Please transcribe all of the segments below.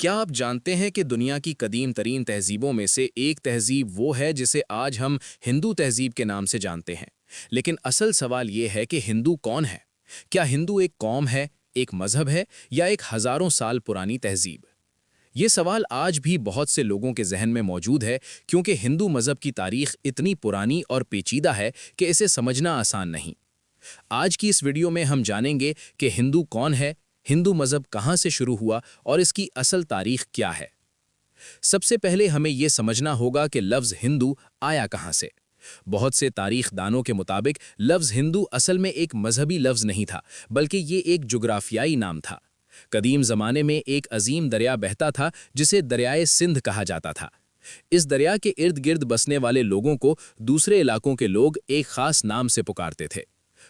क्या आप जानते हैं कि दुनिया की कदीम तरीन तहजीबों में से एक तहजीब वो है जिसे आज हम हिंदू तहजीब के नाम से जानते हैं। लेकिन असल सवाल ये है कि हिंदू कौन है। क्या हिंदू एक कौम है, एक मजहब है, या एक हज़ारों साल पुरानी तहजीब? ये सवाल आज भी बहुत से लोगों के जहन में मौजूद है, क्योंकि हिंदू मजहब की तारीख इतनी पुरानी और पेचीदा है कि इसे समझना आसान नहीं। आज की इस वीडियो में हम जानेंगे कि हिंदू कौन है, हिंदू मजहब कहाँ से शुरू हुआ और इसकी असल तारीख क्या है। सबसे पहले हमें यह समझना होगा कि लफ्ज़ हिंदू आया कहाँ से। बहुत से तारीख दानों के मुताबिक लफ्ज़ हिंदू असल में एक मजहबी लफ्ज़ नहीं था, बल्कि ये एक जुग्राफियाई नाम था। कदीम ज़माने में एक अजीम दरिया बहता था जिसे दरियाए सिंध कहा जाता था। इस दरिया के इर्द गिर्द बसने वाले लोगों को दूसरे इलाकों के लोग एक ख़ास नाम से पुकारते थे।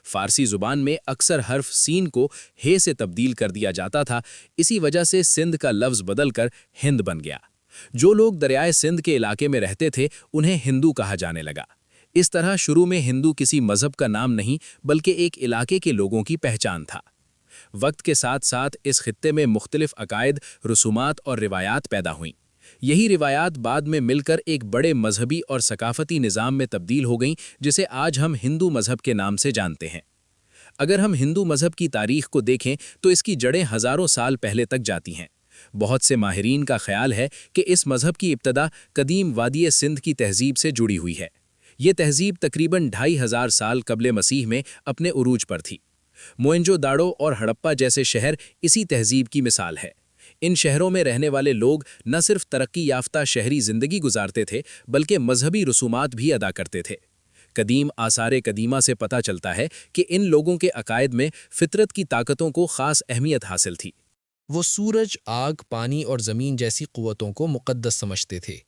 फारसी ज़ुबान में अक्सर हर्फ सीन को हे से तब्दील कर दिया जाता था। इसी वजह से सिंध का लफ्ज़ बदलकर हिंद बन गया। जो लोग दरियाए सिंध के इलाके में रहते थे उन्हें हिंदू कहा जाने लगा। इस तरह शुरू में हिंदू किसी मज़हब का नाम नहीं, बल्कि एक इलाके के लोगों की पहचान था। वक्त के साथ साथ इस खित्ते में मुख्तलिफ अकायद, रसूमात और रिवायात पैदा हुईं। यही रिवायात बाद में मिलकर एक बड़े मजहबी और सकाफती निज़ाम में तब्दील हो गईं, जिसे आज हम हिंदू मज़हब के नाम से जानते हैं। अगर हम हिंदू मज़हब की तारीख को देखें तो इसकी जड़ें हज़ारों साल पहले तक जाती हैं। बहुत से माहिरीन का ख्याल है कि इस मज़हब की इब्तदा कदीम वादी सिंध की तहजीब से जुड़ी हुई है। ये तहजीब तकरीबन 2500 साल कबले मसीह में अपने उरूज पर थी। मोहनजोदाड़ो और हड़प्पा जैसे शहर इसी तहजीब की मिसाल है। इन शहरों में रहने वाले लोग न सिर्फ तरक्की याफ्ता शहरी ज़िंदगी गुजारते थे, बल्कि मजहबी रसूमात भी अदा करते थे। कदीम आसार कदीमा से पता चलता है कि इन लोगों के अकायद में फितरत की ताकतों को ख़ास अहमियत हासिल थी। वो सूरज, आग, पानी और ज़मीन जैसी क़ुव्वतों को मुक़द्दस समझते थे।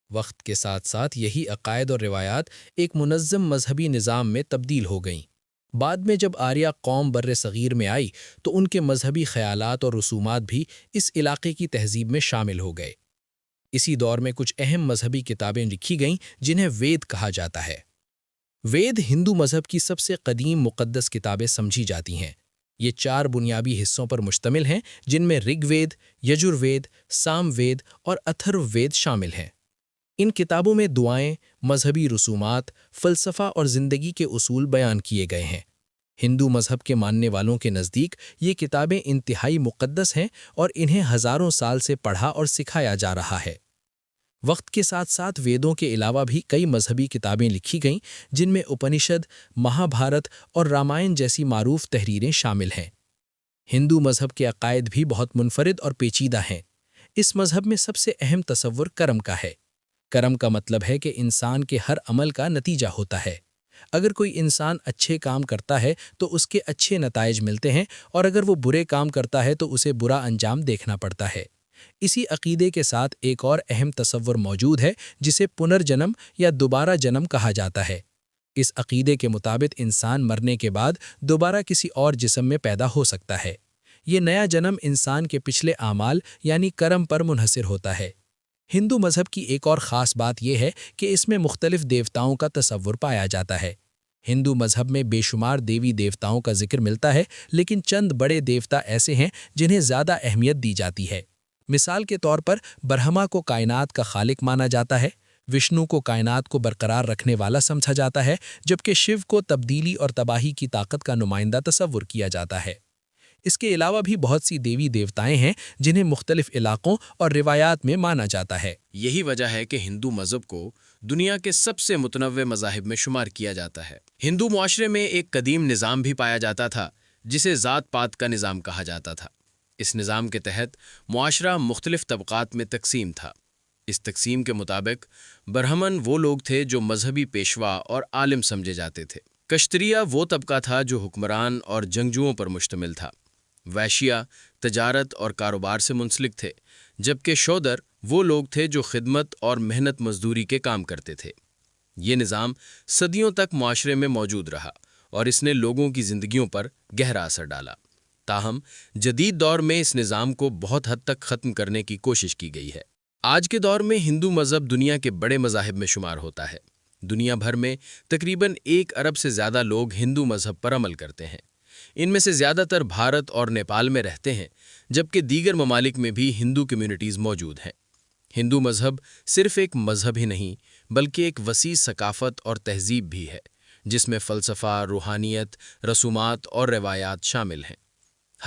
वक्त के साथ साथ यही अकायद और रिवायात एक मुनज़्ज़म मजहबी निज़ाम में तब्दील हो गईं। बाद में जब आर्या कौम बर्रे सग़ीर में आई तो उनके मजहबी ख़यालात और रसूमात भी इस इलाके की तहजीब में शामिल हो गए। इसी दौर में कुछ अहम मजहबी किताबें लिखी गईं जिन्हें वेद कहा जाता है। वेद हिंदू मजहब की सबसे कदीम मुक़द्दस किताबें समझी जाती हैं। ये 4 बुनियादी हिस्सों पर मुश्तमिल हैं, जिनमें ऋग्वेद, यजुर्वेद, सामवेद और अथर्ववेद शामिल हैं। इन किताबों में दुआएं, मजहबी रसूमात, फ़लसफ़ा और ज़िंदगी के उसूल बयान किए गए हैं। हिंदू मजहब के मानने वालों के नज़दीक ये किताबें इंतहाई मुक़द्दस हैं और इन्हें हज़ारों साल से पढ़ा और सिखाया जा रहा है। वक्त के साथ साथ वेदों के अलावा भी कई मजहबी किताबें लिखी गईं, जिनमें उपनिषद, महाभारत और रामायण जैसी मारूफ तहरीरें शामिल हैं। हिंदू मजहब के अकायद भी बहुत मुनफरिद और पेचीदा हैं। इस मजहब में सबसे अहम तसव्वुर कर्म का है। कर्म का मतलब है कि इंसान के हर अमल का नतीजा होता है। अगर कोई इंसान अच्छे काम करता है तो उसके अच्छे नताइज मिलते हैं, और अगर वो बुरे काम करता है तो उसे बुरा अंजाम देखना पड़ता है। इसी अकीदे के साथ एक और अहम तसव्वुर मौजूद है, जिसे पुनर्जन्म या दोबारा जन्म कहा जाता है। इस अकीदे के मुताबिक इंसान मरने के बाद दोबारा किसी और जिस्म में पैदा हो सकता है। ये नया जन्म इंसान के पिछले आमाल यानी कर्म पर मुनहसिर होता है। हिंदू मजहब की एक और ख़ास बात यह है कि इसमें मुख्तलिफ देवताओं का तसव्वुर पाया जाता है। हिंदू मजहब में बेशुमार देवी देवताओं का जिक्र मिलता है, लेकिन चंद बड़े देवता ऐसे हैं जिन्हें ज़्यादा अहमियत दी जाती है। मिसाल के तौर पर ब्रह्मा को कायनात का खालिक माना जाता है, विष्णु को कायनात को बरकरार रखने वाला समझा जाता है, जबकि शिव को तब्दीली और तबाही की ताकत का नुमाइंदा तसव्वुर किया जाता है। इसके अलावा भी बहुत सी देवी देवताएं हैं जिन्हें मुख्तलिफ इलाकों और रिवायात में माना जाता है। यही वजह है कि हिंदू मज़हब को दुनिया के सबसे मुतनव्वे मज़ाहिब में शुमार किया जाता है। हिंदू मुआशरे में एक कदीम निज़ाम भी पाया जाता था, जिसे ज़ात पात का निज़ाम कहा जाता था। इस निज़ाम के तहत मुआशरा मुख्तलिफ तबक़ात में तकसीम था। इस तकसीम के मुताबिक ब्राह्मण वो लोग थे जो मजहबी पेशवा और आलिम समझे जाते थे। कश्तरिया वो तबका था जो हुक्मरान और जंगजुओं पर मुश्तमिल था। वैश्या तजारत और कारोबार से मुंसलिक थे, जबकि शौदर वो लोग थे जो खिदमत और मेहनत मजदूरी के काम करते थे। ये निज़ाम सदियों तक मुआशरे में मौजूद रहा और इसने लोगों की ज़िंदगियों पर गहरा असर डाला। ताहम जदीद दौर में इस निज़ाम को बहुत हद तक ख़त्म करने की कोशिश की गई है। आज के दौर में हिंदू मज़हब दुनिया के बड़े मज़ाहिब में शुमार होता है। दुनिया भर में तकरीबन 1 अरब से ज़्यादा लोग हिंदू मज़हब पर अमल करते हैं। इनमें से ज़्यादातर भारत और नेपाल में रहते हैं, جبکہ دیگر ممالک میں بھی ہندو کمیونٹیز موجود ہیں۔ ہندو مذہب صرف ایک مذہب ہی نہیں بلکہ ایک وسیع ثقافت اور تہذیب بھی ہے، جس میں فلسفہ، روحانیت، رسومات اور روایات شامل ہیں۔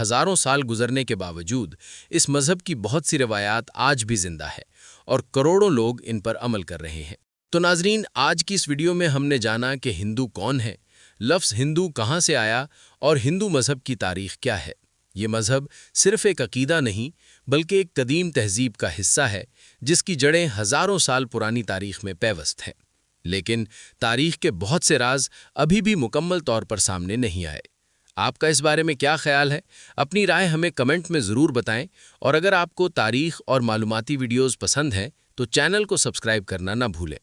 ہزاروں سال گزرنے کے باوجود اس مذہب کی بہت سی روایات آج بھی زندہ ہے اور کروڑوں لوگ ان پر عمل کر رہے ہیں۔ تو ناظرین، آج کی اس ویڈیو میں ہم نے جانا کہ ہندو کون ہے، لفظ ہندو کہاں سے آیا اور ہندو مذہب کی تاریخ کیا ہے۔ یہ مذہب صرف ایک عقیدہ نہیں بلکہ ایک قدیم تہذیب کا حصہ ہے جس کی جڑیں ہزاروں سال پرانی تاریخ میں پیوست ہیں۔ لیکن تاریخ کے بہت سے راز ابھی بھی مکمل طور پر سامنے نہیں آئے۔ آپ کا اس بارے میں کیا خیال ہے؟ اپنی رائے ہمیں کمنٹ میں ضرور بتائیں، اور اگر آپ کو تاریخ اور معلوماتی ویڈیوز پسند ہیں تو چینل کو سبسکرائب کرنا نہ بھولیں۔